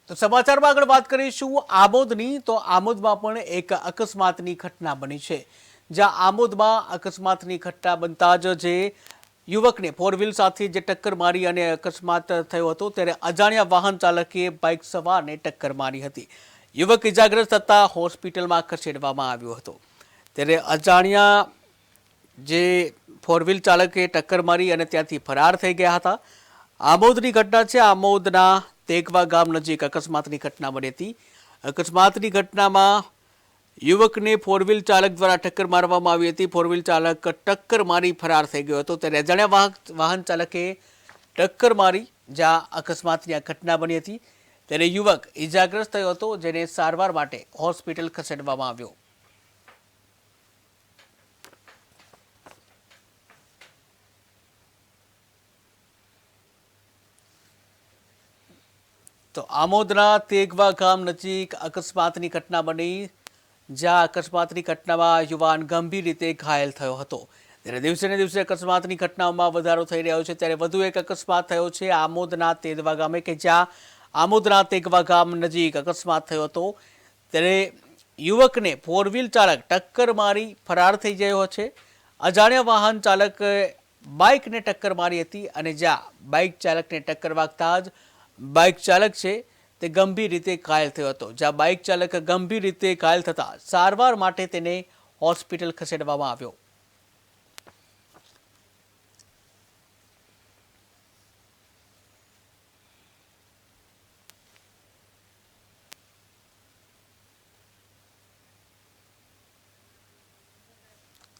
તો સમાચારમાં આગળ વાત કરીશું આમોદની। તો આમોદમાં પણ એક અકસ્માતની ઘટના બની છે, જ્યાં આમોદમાં અકસ્માતની ઘટના બનતા જ જે યુવકને ફોર વ્હીલ સાથે જે ટક્કર મારી અને અકસ્માત થયો હતો, ત્યારે અજાણ્યા વાહન ચાલકે બાઇક સવારને ટક્કર મારી હતી। યુવક ઇજાગ્રસ્ત થતા હોસ્પિટલમાં ખસેડવામાં આવ્યો હતો। ત્યારે અજાણ્યા જે ફોર વ્હીલ ચાલકે ટક્કર મારી અને ત્યાંથી ફરાર થઈ ગયા હતા। આમોદની ઘટના છે। આમોદના તેગવા ગામ નજીક અકસ્માતની ઘટના બની હતી। અકસ્માતની ઘટનામાં યુવકને ફોર વ્હીલ ચાલક દ્વારા ટક્કર મારવામાં આવી હતી। ફોર વ્હીલ ચાલક ટક્કર મારી ફરાર થઈ ગયો હતો, ત્યારે અજાણ્યા વાહન ચાલકે ટક્કર મારી જ્યાં અકસ્માતની આ ઘટના બની હતી, ત્યારે યુવક ઇજાગ્રસ્ત થયો હતો, જેને સારવાર માટે હોસ્પિટલ ખસેડવામાં આવ્યો। તો આમોદના તેગવા ગામ નજીક અકસ્માતની ઘટના બની, જ્યાં અકસ્માતની ઘટનામાં યુવાન ગંભીર રીતે ઘાયલ થયો હતો। ત્યારે દિવસે ને દિવસે અકસ્માતની ઘટનાઓમાં વધારો થઈ રહ્યો છે, ત્યારે વધુ એક અકસ્માત થયો છે આમોદના તેગવા ગામે, કે જ્યાં આમોદના તેગવા ગામ નજીક અકસ્માત થયો હતો। ત્યારે યુવકને ફોર વ્હીલ ચાલક ટક્કર મારી ફરાર થઈ ગયો છે। અજાણ્યા વાહન ચાલક બાઇકને ટક્કર મારી હતી અને જ્યાં બાઇક ચાલકને ટક્કર વાગતા જ બાઇક ચાલક છે તે ગંભીર રીતે ઘાયલ થયો હતો, જ્યાં બાઇક ચાલક ગંભીર રીતે ઘાયલ થતા સારવાર માટે તેને હોસ્પિટલ ખસેડવામાં આવ્યો।